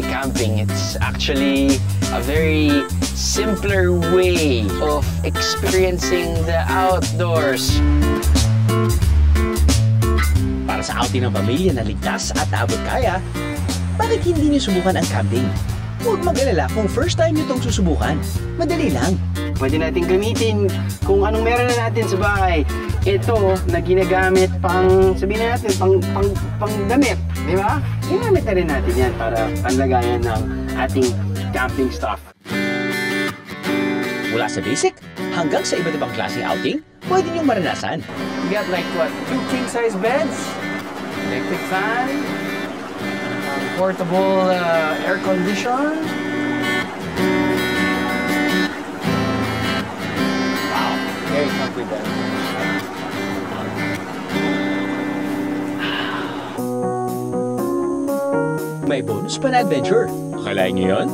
camping. It's actually a very simpler way of experiencing the outdoors. Para sa outing ng pamilya na ligtas at abot kaya, bakit hindi niyo subukan ang camping? Huwag mag-alala kung first time niyo itong susubukan. Madali lang. Pwede natin gamitin kung anong meron na natin sa bahay. Ito na ginagamit pang, sabihin na natin, pang damit. Di ba? Ginamit na rin natin yan para panlagayan ng ating camping stuff. Mula sa basic hanggang sa iba't ibang klaseng outing, pwede niyong maranasan. We got like what? 2 king-size beds, electric fan, portable air condition. Wow, very comfy bed. May bonus pa na adventure. Akalain niyo yun?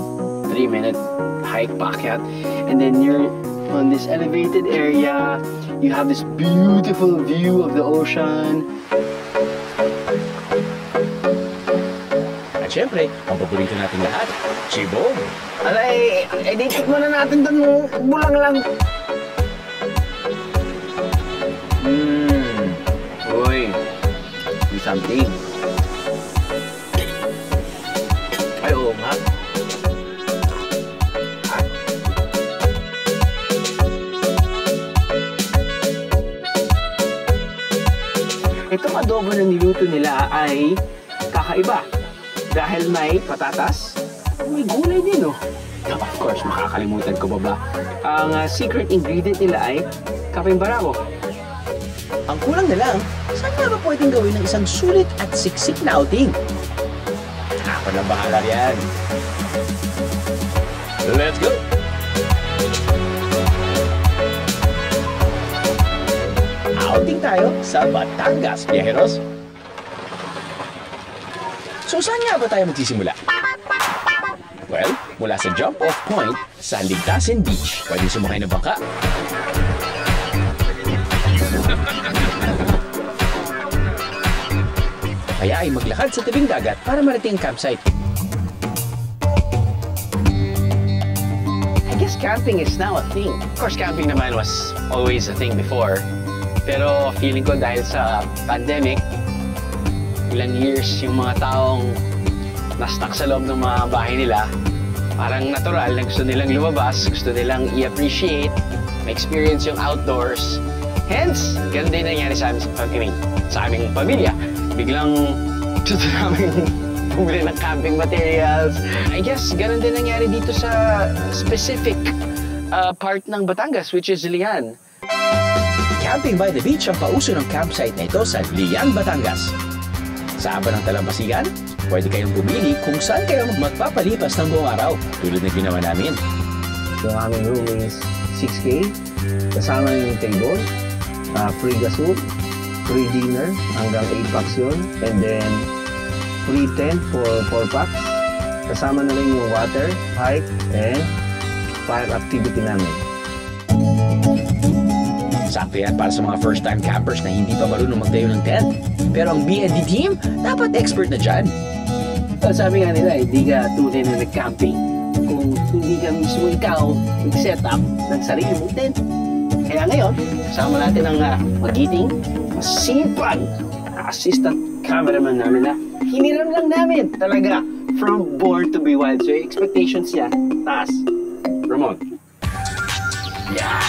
3-minute hike packet, and then you're on this elevated area. You have this beautiful view of the ocean. At syempre, ang paborito natin lahat, chibog. Alay, editik mo na natin doon, bulang lang. Uy, may something. Ay, oo nga. Itong adobo na niluto nila ay kakaiba. Dahil may patatas, may gulay din, oh. Of course, makakalimutan ko ba? Ang secret ingredient nila ay kapeng barako. Ang kulang na lang, saan nga ba pwedeng gawin ng isang sulit at siksik na outing? Ako na bahala yan. Let's go! Outing tayo sa Batangas, biyaheros. So saan nga ba tayo magsisimula? Well, mula sa jump-off point sa Ligtasin Beach, pwede sumakay ng bangka. Kaya ay maglakad sa tabing dagat para marating ang campsite. I guess camping is now a thing. Of course, camping naman was always a thing before. Pero feeling ko dahil sa pandemic, ilang years yung mga taong na-stuck sa loob ng mga bahay nila, parang natural na gusto nilang lumabas, gusto nilang i-appreciate, ma-experience yung outdoors. Hence, ganun din nangyari sa aming pamilya. Biglang gusto namin bumili ng camping materials. I guess ganun din nangyari dito sa specific part ng Batangas, which is Lian. Camping by the beach ang pauso ng campsite na ito sa Lian, Batangas. Sa aba ng Talampasigan, pwede kayong pumili kung saan kayo magpapalipas ng buong araw, tulad na ginawa namin. Yung aming room is 6K, kasama yung table, free gasol, free dinner, hanggang 8 packs yun, and then free tent for 4 packs, kasama na rin yung water, hike, and fire activity namin. Sakto yan para sa mga first-time campers na hindi pa marunong magtayo ng tent. Pero ang B&D team, dapat expert na dyan. Sabi nga nila, hindi ka tunay na nag-camping kung hindi ka mismo ikaw mag-set up ng sarili mong tent. Kaya ngayon, kasama natin ang magiting, masipag assistant cameraman namin na hiniram lang namin talaga from Born to be Wild. So yung expectations niya, taas. Ramon. Yeah!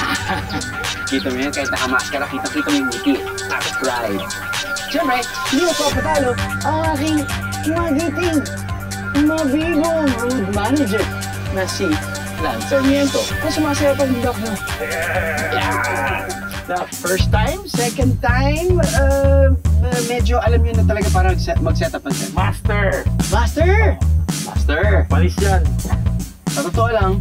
Kita mo yan, kahit nakamaskara, kita-kita mo yung ngiti. Subscribe. Siyempre, hindi mo papatalo ang aking magiting, mabibong road manager na si Lance Sarmiento. Na sumasaya pag hindi ako. Yeah! The first time, second time, medyo alam nyo na talaga parang mag-setup ng set. Master! Master! Master! Palis yan. Sa totoo lang,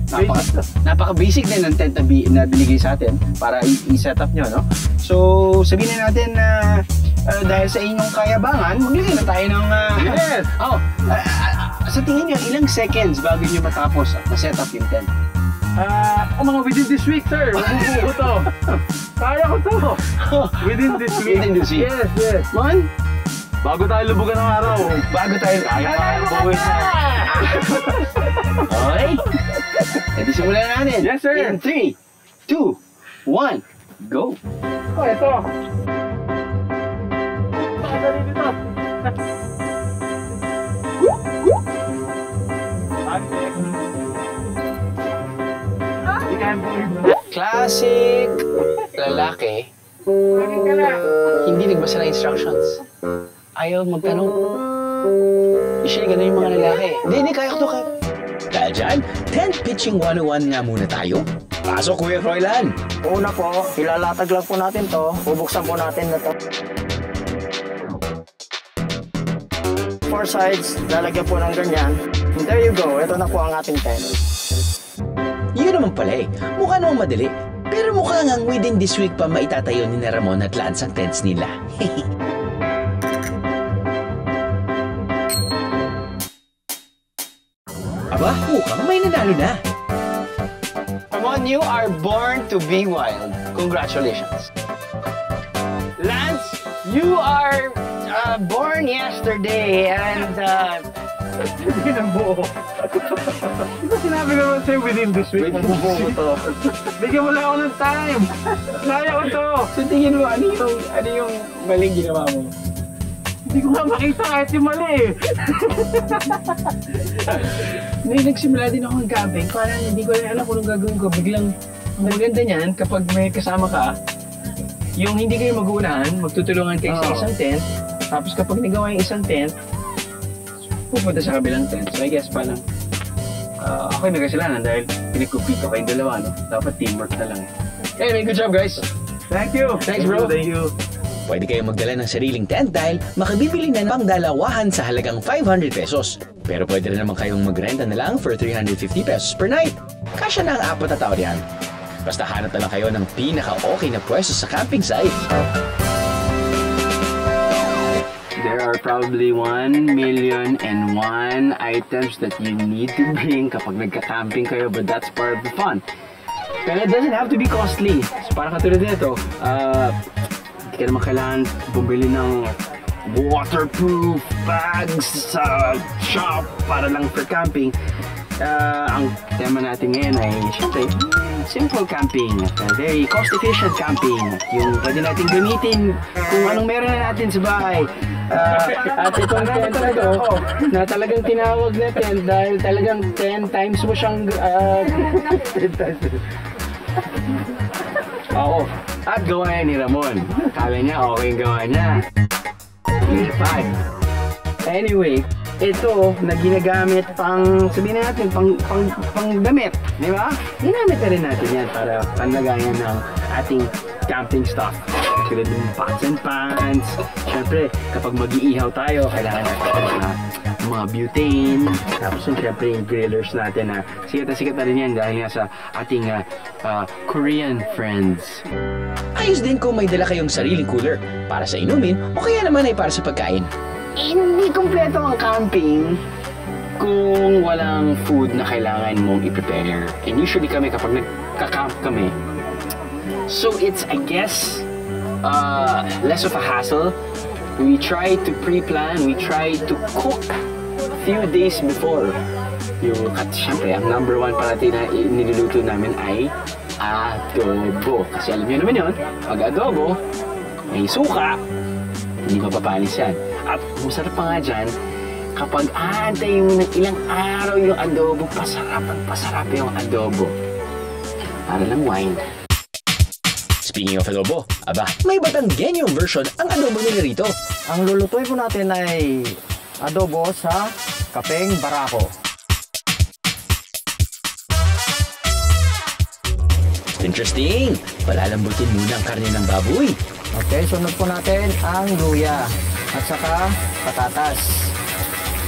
napaka-basic din ng tent na binigay sa atin para i-set up nyo, no? So, sabihin na natin na dahil sa inyong kayabangan, maglagay na tayo ng... Yes! Sa tingin nyo, ilang seconds bago nyo matapos at ma-set up yung tent? Mga within this week, sir. Mabubuo ko to. Kaya ko to. Within this week. Within this week? Yes, yes. Man? Bago tayo lubugan ng araw. Bago tayo... Kaya buwis na. Okay? Edi simulan na natin. Yes, sir. In 3, 2, 1, go! Oh, ito. Dali dito. Classic lalaki, hindi nagbasa ng instructions. Ayaw magtanong. Usually, ganun yung mga lalaki. Hindi, kaya ko to. Dahil dyan, tent pitching 101 nga muna tayo. Pasok, Kuya Froilan! Una po, ilalatag lang po natin to. Bubuksan po natin na to. 4 sides, lalagyan po ng ganyan. And there you go, ito na po ang ating tent. Yun naman pala eh. Mukha namang madali. Pero mukha ngang within this week pa maitatayo ni Ramon at Lance ang tents nila. Aba, mukhang may nanalo na. Ramon, you are born to be wild. Congratulations. Lance, you are born yesterday and Hindi na buo. Diba sinabi ko naman sa'yo within this week, mabubuo ko to. Bigyan mo lang ako ng time. Kaya ko to. so tingin mo, ano yung maling ginawa mo? Hindi ko nga makita kahit yung mali eh. May nagsimula din ako ng camping. Parang hindi ko rin alam kung anong gagawin ko. Biglang, ang maganda niyan, kapag may kasama ka, yung hindi kayo mag-uunahan, magtutulungan kayo sa isang tent. Tapos kapag nagawa yung isang tent, pupunta sa kabilang tent. So I guess parang, ako yung nagkasalanan dahil pinag-compete ko kayong dalawa, no? Dapat teamwork na lang. Anyway, good job guys! Thank you. Thanks, bro. Thank you. Pwede kayong magdala ng sariling tent dahil makabibili na ng pangdalawahan sa halagang 500 pesos. Pero pwede rin naman kayong magrenta na lang for 350 pesos per night. Kasya na ang 4 na tao yan. Basta hanap na lang kayo ng pinaka-okay na pwesto sa camping site. There are probably 1,000,001 items that you need to bring kapag nagka-camping kayo, but that's part of the fun. Pero it doesn't have to be costly. So para katulad nito, hindi ka naman kailangan bumili ng waterproof bags sa shop para lang for camping. Ang tema natin ngayon ay syempre simple camping, very cost-efficient camping. Yung pwede natin gamitin kung anong meron na natin sa bahay. At itong tent na ito, na talagang tinawag na tent dahil talagang 10 times mo siyang... 10 times. Oo. At gawa niya ni Ramon. Kala niya okay yung gawa niya. 5. Anyway, ito na ginagamit pang, sabihin na natin, pang damit, di ba? Ginamit na rin natin yan para panlagayan ng ating camping stuff. Tulad ng pots and pans. Siyempre, kapag mag-iihaw tayo, kailangan natin mga butane. Tapos siyempre yung grillers natin na sikat na rin yan dahil nga sa ating Korean friends. Ayos din kung may dala kayong sariling cooler para sa inumin o kaya naman ay para sa pagkain. Hindi kompleto ang camping kung walang food na kailangan mong i-prepare. And usually kami kapag nagka-camp kami, so it's, I guess, less of a hassle. We try to pre-plan, we try to cook a few days before. Siyempre, ang number 1 parati na niluluto namin ay adobo. Kasi alam niyo naman yun, pag adobo, may suka, hindi mapapanis yan. At masarap pa nga dyan, kapag aantayin mo ng ilang araw yung adobo, pasarap yung adobo. Para lang wine. Speaking of adobo, aba, may Batanggenyong version ang adobo nila rito. Ang lulutuin po natin ay adobo sa kapeng barako. Interesting! Palalambutin muna ang karne ng baboy. Okay, sunod po natin ang luya at saka patatas.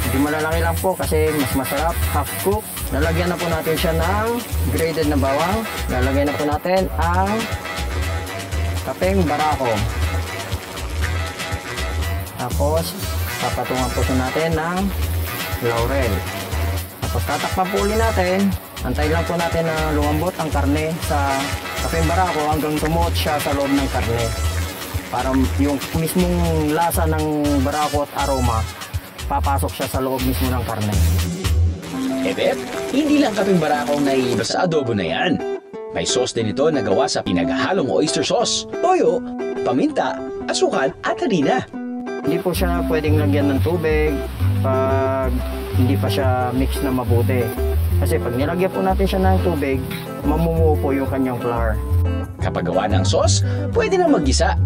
Hindi malalaki lang po kasi mas masarap, half cook. Lalagyan na po natin siya ng grated na bawang. Lalagyan na po natin ang kapeng barako. Tapos, papatungan po siya natin ng laurel. Tapos, tatakpan po ulit natin. Antayin lang po natin na lumambot ang karne sa kapeng barako hanggang tumuot siya sa loob ng karne. Para yung mismong lasa ng barako at aroma, papasok siya sa loob mismo ng karne. Edep, hindi lang kaping barakong naiiba sa adobo na yan. May sauce din ito na gawa sa pinaghahalong oyster sauce, toyo, paminta, asukal at harina. Hindi po siya pwedeng lagyan ng tubig pag hindi pa siya mix na mabuti. Kasi pag nilagyan po natin siya ng tubig, mamumuo po yung kanyang flour. Kapag gawa ng sauce, pwede na maggisa.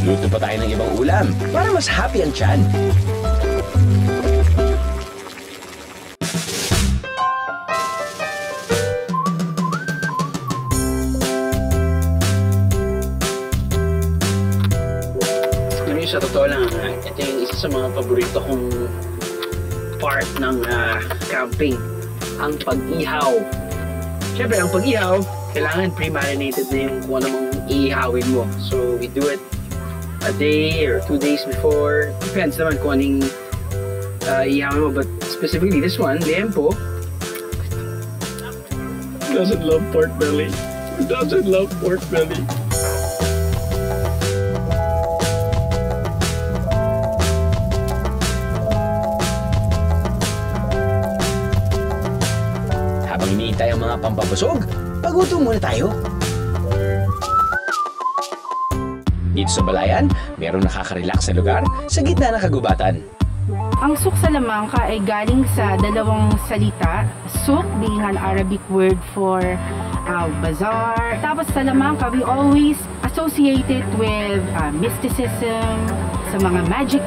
Luto pa tayo ng ibang ulam para mas happy ang tiyan. Sa totoo lang, ito yung isa sa mga paborito kong part ng camping, ang pag-ihaw. Siyempre, ang pag-ihaw, kailangan pre-marinated na yung kung ano mong ihawin mo. So, we do it a day or 2 days before. Depends naman kung anong ihawin mo. But specifically, this one, liempo, doesn't love pork belly. Doesn't love pork belly. Ang mga pampabusog, pagutom muna tayo. Dito sa Balayan, mayroong nakaka-relax na lugar sa gitna ng kagubatan. Ang souk salamangka ay galing sa dalawang salita. Souk being an Arabic word for bazaar. Tapos salamangka, we always associate it with mysticism, sa mga magic.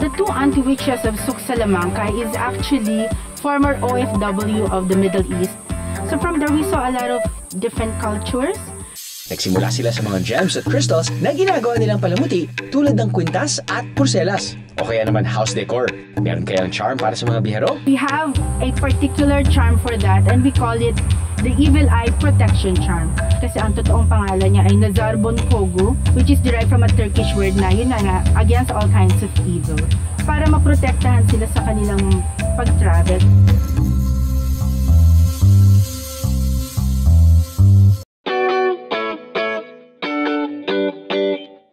The two anti-witches of souk salamangka is actually former OFW of the Middle East. So from there we saw a lot of different cultures. Nagsimula sila sa mga gems at crystals na ginagawa nilang palamuti tulad ng kwintas at porselas o kaya naman house decor. Meron kayang charm para sa mga bihero? We have a particular charm for that and we call it the Evil Eye Protection Charm. Kasi ang totoong pangalan niya ay Nazarbon Kogu, which is derived from a Turkish word na yun nga, against all kinds of evil. Para maprotektahan sila sa kanilang pag-travel.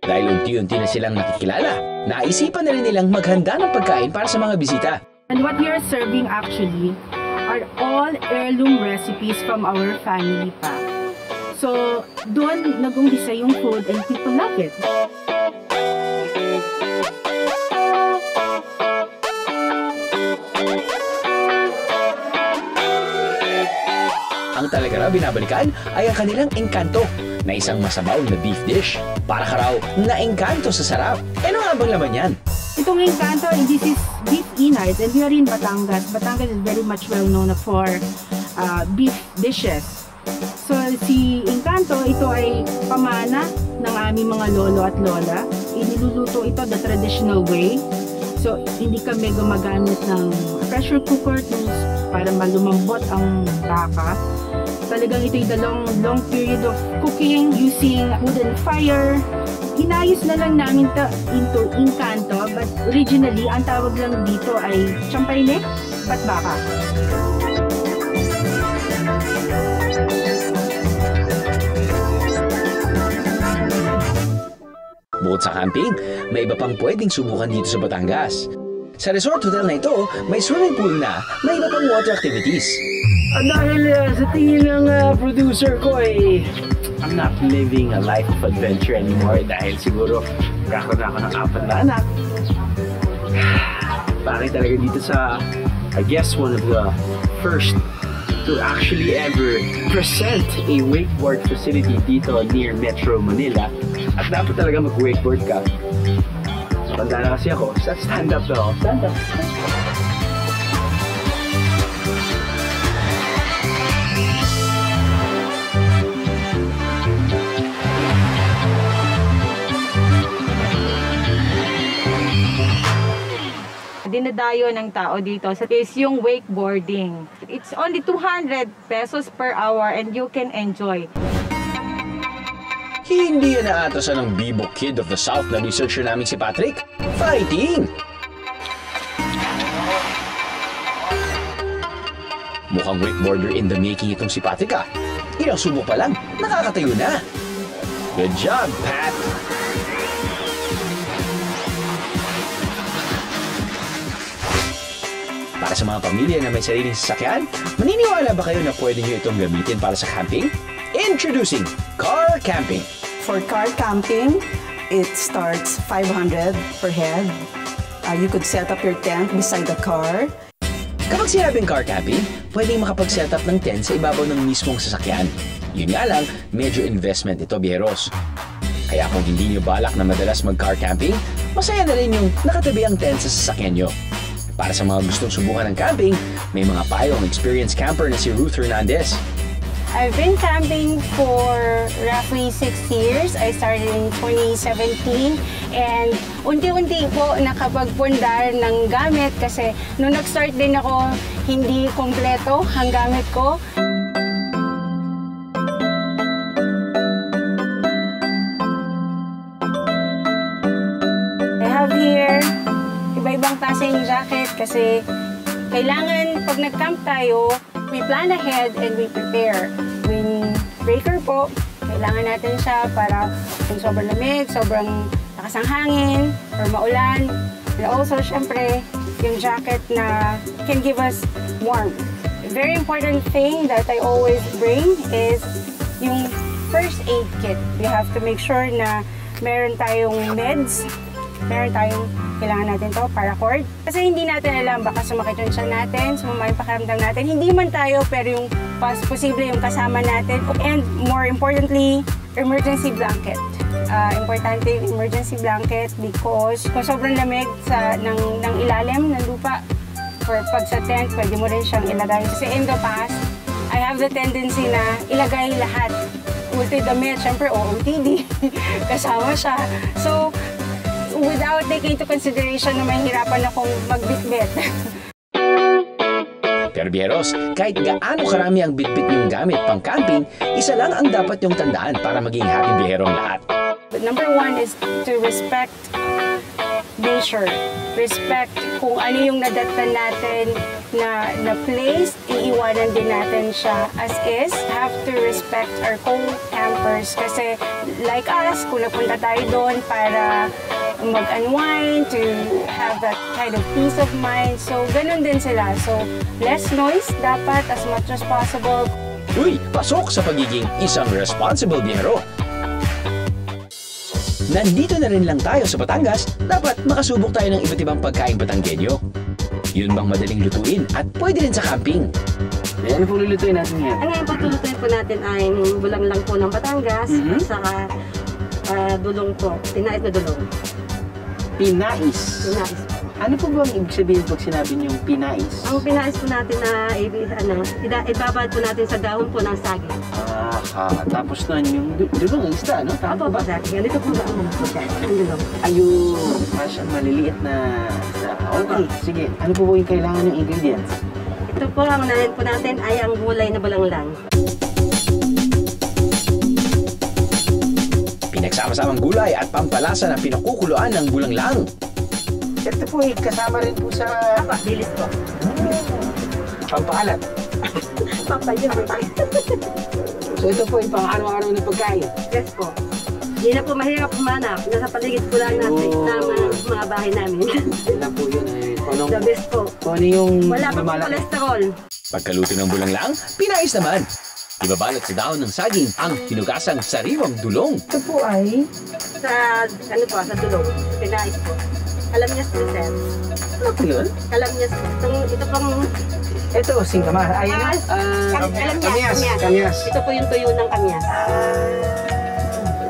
Dahil unti-unti na silang nakikilala, naisipan na rin nilang maghanda ng pagkain para sa mga bisita. And what we are serving actually are all heirloom recipes from our family pa. So, doon nag-umpisa yung food and people love it. Ang talaga raw binabalikan ay ang kanilang engkanto na isang masabaw na beef dish. Para ka raw na-engkanto sa sarap. Ano nga bang laman yan? Itong engkanto, this is beef innards and we are in Batangas. Batangas is very much well known for beef dishes. So si engkanto, ito ay pamana ng aming mga lolo at lola. Iniluluto ito the traditional way. So hindi kami gumagamit ng pressure cooker para malumambot ang baka. Talagang ito'y the long period of cooking using wooden fire. Inayos na lang namin ito into engkanto, but originally, ang tawag lang dito ay champagne, patbaka. Bukod sa camping, may iba pang pwedeng subukan dito sa Batangas. Sa resort hotel na ito, may swimming pool na may iba pang water activities. At dahil sa tingin ng producer ko ay I'm not living a life of adventure anymore dahil siguro kakaroon ako ng 4 na anak. Bakit talaga dito sa, I guess, one of the first to actually ever present a wakeboard facility dito near Metro Manila. At dapat talaga mag-wakeboard ka. Tanda na kasi ako, stand up na ako. Stand up. Dinadayo ng tao dito is yung wakeboarding. It's only 200 pesos per hour and you can enjoy. Hindi yan naatrasan ng Bebop Kid of the South na researcher namin si Patrick. Fighting! Mukhang wakeboarder in the making itong si Patrick ah. Ilang subok pa lang, nakakatayo na. Good job, Pat! Para sa mga pamilya na may sariling sasakyan, maniniwala ba kayo na pwede nyo itong gamitin para sa camping? Introducing Car Camping! For car camping, it starts 500 per head. You could set up your tent beside the car. Kapag sinabing car camping, pwedeng makapag-set up ng tent sa ibabaw ng mismong sasakyan. Yun nga lang, medyo investment ito, biyeros. Kaya kung hindi nyo balak na madalas mag-car camping, masaya na rin yung nakatabi ang tent sa sasakyan nyo. Para sa mga gustong subukan ng camping, may mga payo ang experienced camper na si Ruth Hernandez. I've been camping for roughly 6 years. I started in 2017 and unti-unti po nakapagpundar ng gamit kasi nung nag-start din ako, hindi kompleto ang gamit ko. I have here iba-ibang klaseng jacket kasi kailangan pag nag-camp tayo, we plan ahead and we prepare. Windbreaker po, kailangan natin siya para kung sobrang lamig, sobrang lakas ng hangin, or maulan. And also, syempre, yung jacket na can give us warmth. A very important thing that I always bring is yung first aid kit. You have to make sure na meron tayong meds, meron tayong kailangan natin to, paracord. Kasi hindi natin alam, baka sumakit yung tiyan natin, sumama yung pakiramdam natin. Hindi man tayo, pero yung posible yung kasama natin. And more importantly, emergency blanket. Importante yung emergency blanket because kung sobrang lamig ng ilalim ng lupa, or pag sa tent, pwede mo rin siyang ilagay. Kasi in the past, I have the tendency na ilagay lahat. Ulti damit, syempre OOTD, kasama siya. So, without taking into consideration na mahihirapan akong magbitbit. Pero biyeros, kahit gaano karami ang bitbit niyong gamit pang camping, isa lang ang dapat niyong tandaan para maging happy biyero ang lahat. But number one is to respect nature. Respect kung ano yung nadatan natin na place, iiwanan din natin siya as is. Have to respect our co-campers kasi like us, kung napunta tayo doon para mag-unwind, to have that kind of peace of mind. So, ganun din sila. So, less noise dapat as much as possible. Uy, pasok sa pagiging isang responsible biyero. Nandito na rin lang tayo sa Batangas, dapat makasubok tayo ng iba't ibang pagkaing Batanggenyo. Yun bang madaling lutuin at pwede rin sa camping? Ano po lulutuin natin ngayon? Ang ngayon pagtulutuin po natin ay bulang-lang po ng Batangas, at saka dulong po, tinait na dulong. Pinais. Pinais. Ano po ba ang ibig sabihin pag sinabi niyong pinais? Ang pinais po natin na ibabad po natin sa dahon po ng saging. Tapos na yung dulong ang isda, no? Tama po ba? Ganito po ba ang mga po siya? Ang dulong. Ayun, parang maliliit na isda. Okay, sige. Ano po yung kailangan ng ingredients? Ito po, ang unahin po natin ay ang gulay na balanglang. Pinagsama-samang gulay at pampalasa na pinakukuluan ng bulanglang. Ito po kasama rin po sa Bilis po. pampahalat. Pampayin. So ito po yung pang-araw-araw na pagkain. Yes po. Hindi na po mahirap humanap. Nasa paligid po lang natin ng mga bahay namin. Yan lang po yun. The best po. Kung ano yung Wala pa po cholesterol. Pagkaluto ng bulanglang, pinais naman. Ibabalot sa dahon ng saging ang hinugasang sariwang dulong. Ito po ay sa dulong. Pinais po. Kalamyas po, sir. ano po yun? Kalamyas po. Ito pong Ito, singkamas. Ayun na. Kamyas. Ito po yung tuyo ng kamyas.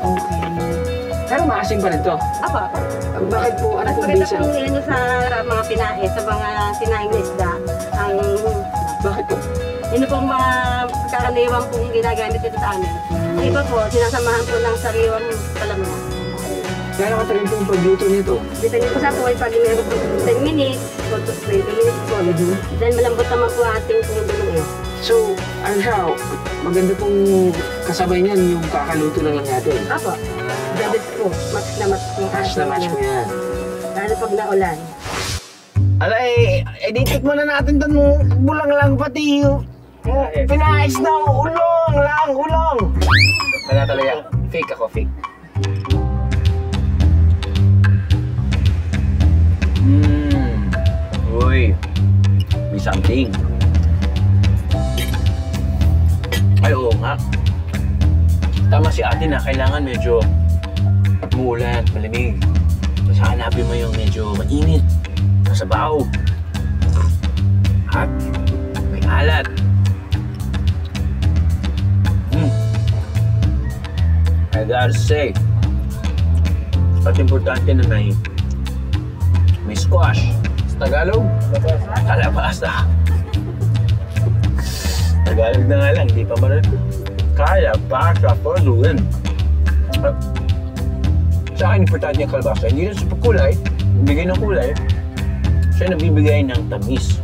Okay. Pero maasim pa rin to. Apa. Bakit po? Ano Mas po maganda bisa? pong nilino sa mga pinae, sa mga sinaing na isda. Bakit po? Yun pong mga karaniwang pong ginagamit ito sa amin. Ang iba po, sinasamahan po ng sariwang kalamyas. Kaya nakatagal po yung pagluto nito. Depende po sa po ay pag meron po 10 minutes o 20 minutes po. Then malambot naman po ating pinudulong eh. So, ano siya, maganda pong kasabay niyan yung kakaluto na lang natin. Apo, the best po. Match na match po. Match na match po yan. Lalo pag naulan. Alay, editik mo na natin doon bulang lang pati yung pinais na ulong. Wala talaga. Fake ako, fake. Uy, may something. Ay, oo nga. Tama si ate na kailangan medyo umuulan, malamig. Tapos hanapin mo yung medyo mainit, masabaw, at may alat. I gotta say, at importante na may squash. Sa Tagalog, kalabasa. Tagalog na nga lang, di pa man kalabasa po doon. Sa akin, importante yung kalabasa. Hindi na sa kulay, bigay ng kulay, siya nabibigay ng tamis.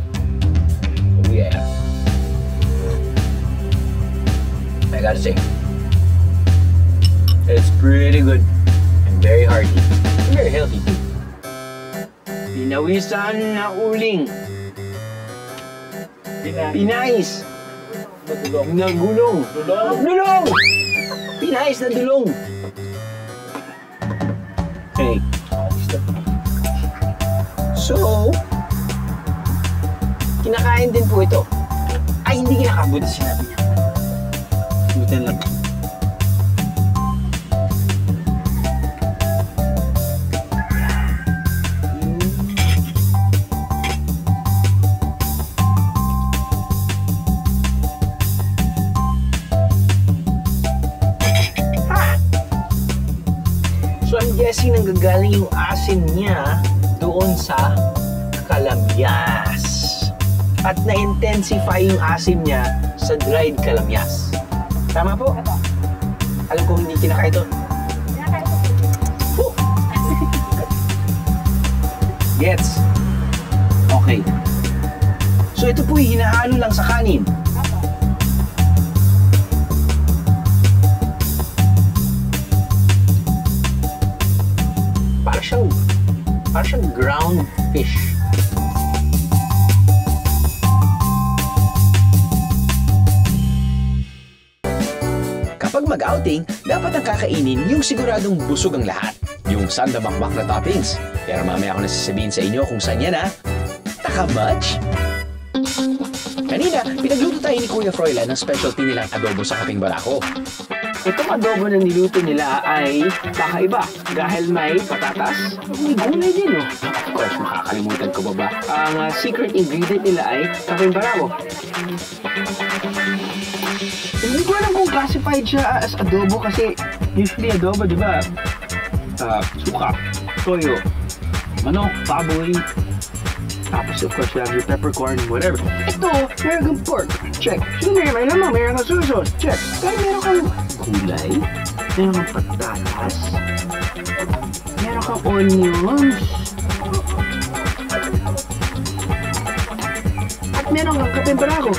So yeah. I gotta say, it's pretty good and very hearty and very healthy too. Pinawisan na uling. Pinais. Na gulong. Dulong! Pinais na dulong. Okay. So, kinakain din po ito. Ay, hindi kinakabuti sinabi niya. Butan lang. Guessing nanggagaling yung asin niya doon sa kalamyas. At na-intensify yung asin niya sa dried kalamyas. Tama po? Alam ko hindi kinakain ito. Gets? Okay. So ito po hinahalo lang sa kanin. Parang siyang ground fish. Kapag mag-outing, dapat ang kakainin yung siguradong busog ang lahat. Yung sandamakmak na toppings. Pero mamaya ako nasasabihin sa inyo kung saan yan ha. Taka-much? Kanina, pinagluto tayo ni Kuya Froilan ng specialty nilang adobo sa kaping barako. Itong adobo na niluto nila ay kakaiba dahil may patatas, may gulay din, oh. Of course, makakalimutan ko ba? Ang secret ingredient nila ay kaping barako. Hindi ko alam kung classified siya as adobo kasi usually adobo, di ba? Suka, toyo, manok, baboy, tapos of course you have your peppercorn, whatever. Ito, meron kang pork, check. So meron kang soy sauce, check. Pero meron kang gulay, meron kang patatas, meron kang onions, at meron kang kapeng barako.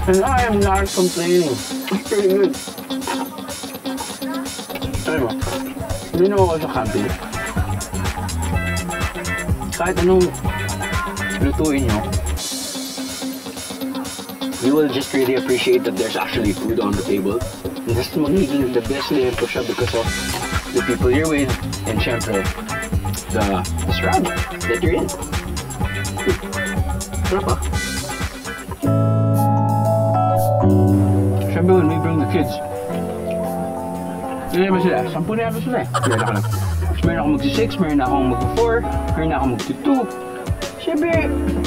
And I am not complaining. It's pretty good. Alam mo, hindi naman ako sa camping. Kahit anong lutuin nyo, you will just really appreciate that there's actually food on the table. And this is magiging the best na po siya because of the people you're with and syempre, the surrounding that you're in. Sarap ah. Syempre when we bring the kids, ilan ba sila? 10 na ako sila eh. Meron ako mag-6, meron akong mag-4, meron akong mag-2. Siyempre,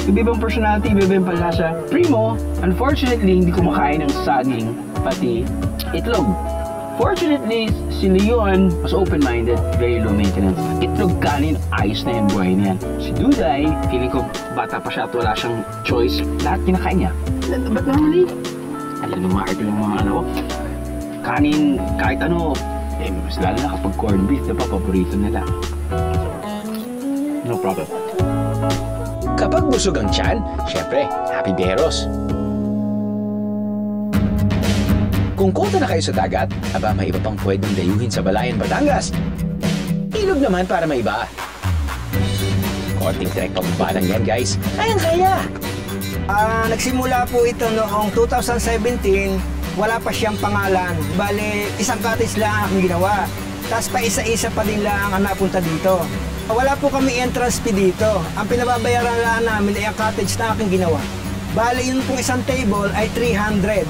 iba-ibang personality, iba-ibang palasa. Primo, unfortunately, hindi kumakain ng saging, pati itlog. Fortunately, si Leon was open-minded, very low maintenance. Itlog, kanin, ayos na yung buhay niyan. Si Duday, feeling ko bata pa siya at wala siyang choice. Lahat kinakain niya. But normally, alam mo yung mga ano, kanin, kahit ano, eh, mas lalo na kapag corned beef, diba, paborito nila. No problem. Kapag busog ang tiyan, syempre, happy beros. Kung kota na kayo sa dagat, aba may iba pang pwedeng dayuhin sa Balayan, Batangas. Ilog naman para may iba. Konting trek pababa lang yan, guys. Kayang-kaya! Nagsimula po ito noong 2017 wala pa siyang pangalan. Bale, isang cottage lang ang aking ginawa. Tapos pa isa-isa pa din lang ang napunta dito. Wala po kami entrance fee dito. Ang pinababayaran lang namin ay ang cottage na aking ginawa. Bale, yun pong isang table ay 300.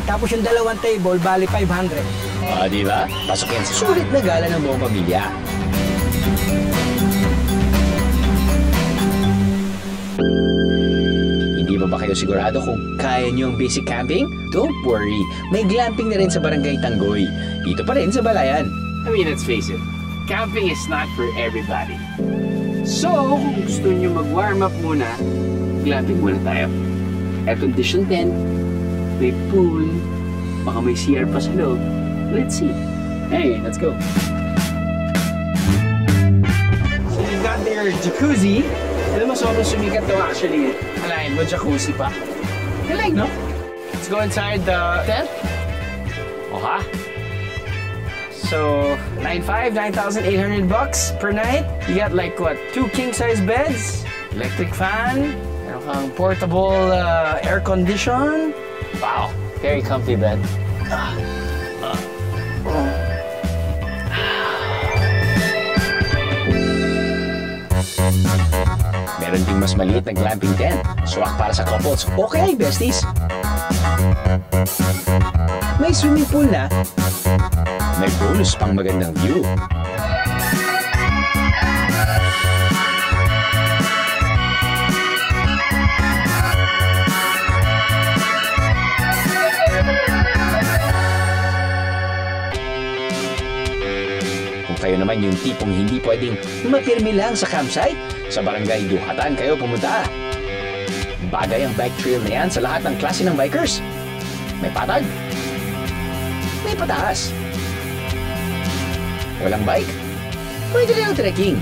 Tapos yung dalawang table, bale 500. Di ba? Pasok yan sa sulit na gala ng buong pamilya. Hindi ba kayo sigurado kung kaya niyo ang basic camping? Don't worry, may glamping na rin sa Barangay Tanggoy. Dito pa rin sa Balayan. I mean, let's face it, camping is not for everybody. So, kung gusto nyo mag-warm up muna, glamping muna tayo. Air-conditioned tent, may pool, baka may CR pa sa loob. Let's see. Hey, let's go. So you got their jacuzzi. Alam mo, sobrang sumikat daw actually. Alain mo, jacuzzi pa. Galing, no? Let's go inside the tent. Oha? So, 9,800 bucks per night. You got like what, 2 king-size beds, electric fan, meron kang portable air condition. Wow, very comfy bed. Meron ding mas maliit na glamping tent. Swak para sa couples. Okay, besties. May swimming pool na. May bonus pang magandang view. Kayo naman yung tipong hindi pwedeng mapirmi lang sa campsite, sa Barangay Duhatan kayo pumunta. Bagay ang bike trail na yan sa lahat ng klase ng bikers. May patag. May pataas. Walang bike? Pwede rin ang trekking.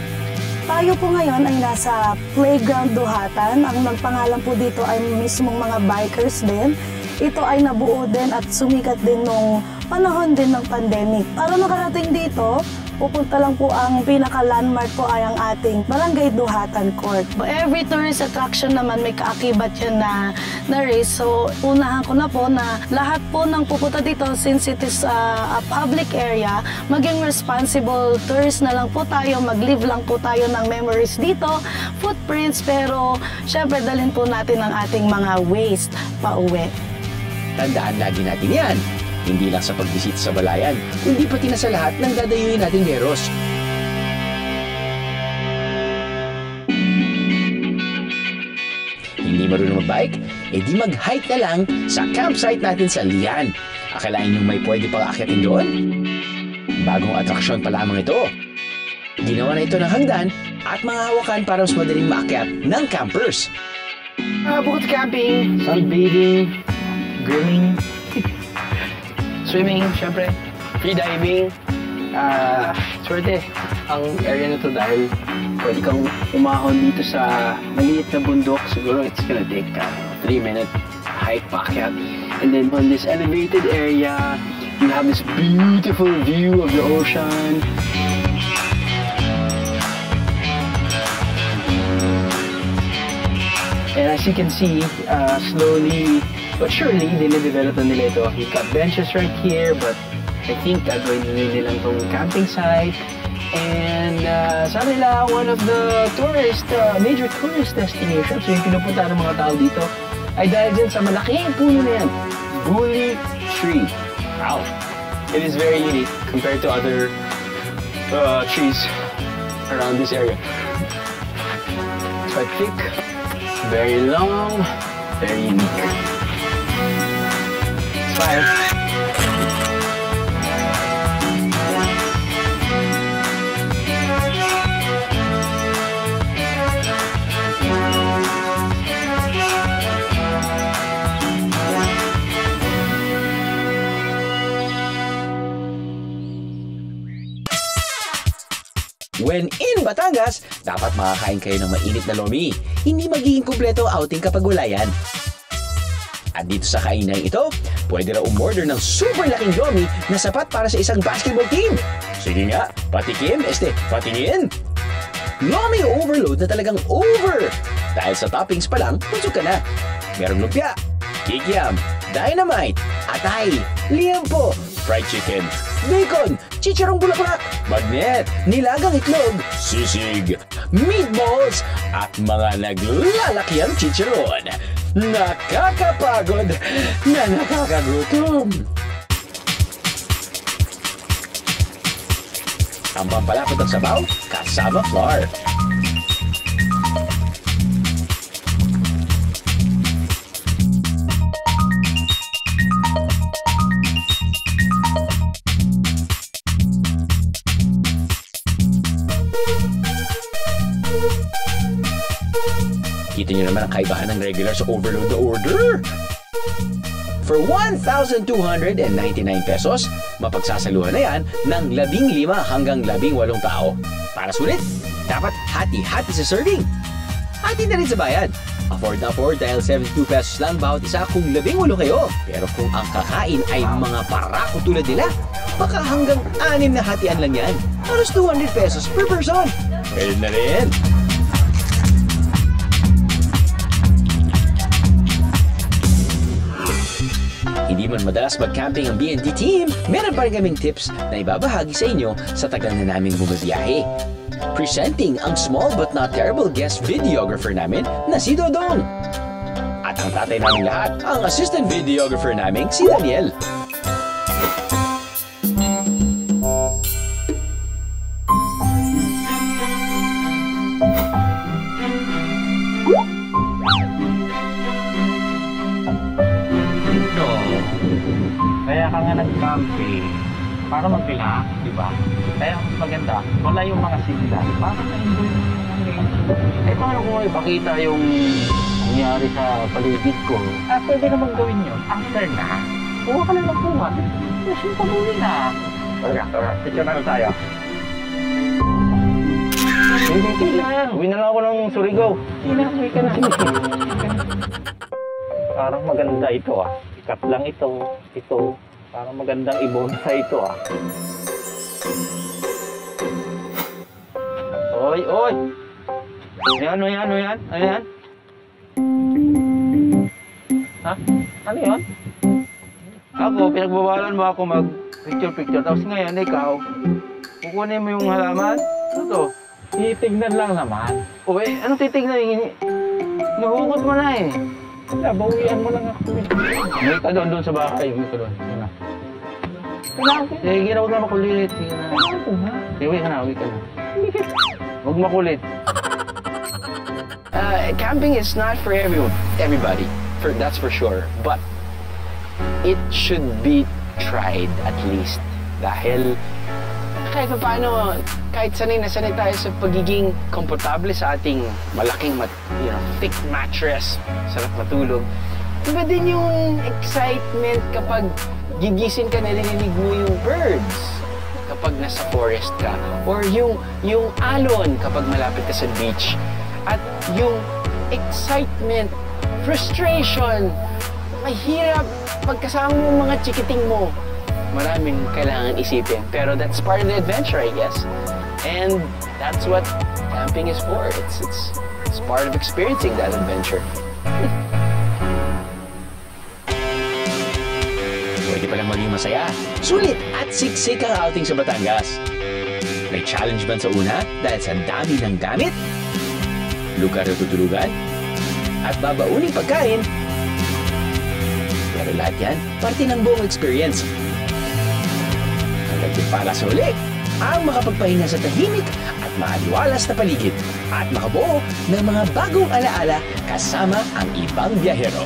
Tayo po ngayon ay nasa Playground Duhatan. Ang nagpangalan po dito ay mismong mga bikers din. Ito ay nabuo din at sumikat din nung panahon din ng pandemic. Para makarating dito, pupunta lang po ang pinaka-landmark po ay ang ating Barangay Duhatan Court. Every tourist attraction naman may kaakibat yan na race. So, unahan ko na po na lahat po ng pupunta dito, since it is a public area, maging responsible tourist na lang po tayo, mag-live lang po tayo ng memories dito, footprints, pero syempre dalhin po natin ang ating mga waste pa uwi. Tandaan lagi natin yan. Hindi lang sa pagbisita sa Balayan, kundi pati na sa lahat ng dadayuin natin meros. Hindi marunong mag-bike? Eh di mag-hike na lang sa campsite natin sa Lian. Akalain nyo may pwede pang akyatin doon? Bagong atraksyon pa lamang ito. Ginawa na ito ng hagdan at mga hawakan para mas madaling maakyat ng campers. Bukod sa camping, sunbathing, grilling, swimming, syempre, free diving. Swerte ang area na to dahil pwede kang umahon dito sa maliit na bundok. Siguro it's gonna take 3-minute hike paakyat. And then on this elevated area, you have this beautiful view of the ocean. And as you can see, slowly but surely, dinidevelop na nila ito. You've got benches right here, but I think gagawin na nilang itong camping site. And sabi nila, one of the major tourist destinations, so yung pinupunta ng mga tao dito, ay dahil dyan sa malaking puno na yan, Buli Tree. Wow! It is very unique compared to other trees around this area. It's quite thick, very long, very unique. Bye. When in Batangas, dapat makakain kayo ng mainit na lomi. Hindi magiging kumpleto outing kapag wala yan. At dito sa kainan ito, pwede na umorder ng super laking lomi na sapat para sa isang basketball team. Sige nga, patikim, patingin. Lomi overload na talagang over! Dahil sa toppings pa lang, busog ka na. Merong lumpia, kikiam, dynamite, atay, liempo, fried chicken, bacon, chicharong bulaklak, bagnet, nilagang itlog, sisig, meatballs, at mga naglalakiang chicharon. Nakakapagod na nakakagutom. Ang pampalapot ng sabaw, kasama flour. Kita nyo naman ang kaibahan ng regular sa overload na order. For 1,299 pesos, mapagsasaluhan na yan ng 15 hanggang 18 tao. Para sulit, dapat hati-hati sa serving. Hati na rin sa bayad. Afford na afford dahil 72 pesos lang bawat isa kung 18 kayo. Pero kung ang kakain ay mga parako tulad nila, baka hanggang 6 na hatian lang yan. Halos 200 pesos per person. Pwede na rin. Hindi man madalas mag-camping ang BNT team, meron pa rin kaming tips na ibabahagi sa inyo sa tagal na naming bumabiyahe. Presenting ang small but not terrible guest videographer namin na si Dodong. At ang tatay namin lahat, ang assistant videographer namin si Daniel. Kaya ka nga nag-camping para mag-relax, di ba? Kaya mas maganda, wala yung mga sila. Para na-enjoy mo yung nature. Eh, paano kung ipakita yung nangyari sa paligid ko? Pwede naman gawin yun. After na, kuha ka lang ng kuha. Tapos yung pag-uwi na. Tara, picture na lang tayo. Hindi lang. Uwi na lang ako ng Surigao. Uwi ka na. Parang maganda ito ah. Ikat lang ito. Parang magandang ibonsai ito ah. Oy! Ano yan? Ha? Ano yan? Ako, pinagbawalan mo ako mag-picture. Tapos ngayon, ikaw, kukunin mo yung halaman? Ano to? Titignan lang naman. O eh, anong titignan? Nahugot mo na eh. Wala, bawian mo lang ako. Uwi ka doon sa bahay. Uwi ka doon. Yan na. Sige na, huwag na makulit. Sige na. Uwi ka na. Huwag makulit. Camping is not for everybody. That's for sure. But it should be tried at least. Dahil kahit paano, kahit sanay na sanay tayo sa pagiging komportable sa ating malaking, thick mattress, sarap matulog. Iba din yung excitement kapag gigising ka, narinig mo yung birds kapag nasa forest ka. Or yung alon kapag malapit ka sa beach. At yung excitement, frustration, mahirap pagkasama mo yung mga chikiting mo. Maraming kailangan isipin. Pero that's part of the adventure, I guess. And that's what camping is for. It's part of experiencing that adventure. Pwede palang maging masaya, sulit at siksik ang outing sa Batangas. May challenge man sa una dahil sa dami ng gamit, lugar na tutulugan, at babauning pagkain. Pero lahat yan, parte ng buong experience. Hanggang para sa uli, ang makapagpahinga sa tahimik at maaliwalas na paligid at makabuo ng mga bagong alaala kasama ang ibang biyahero.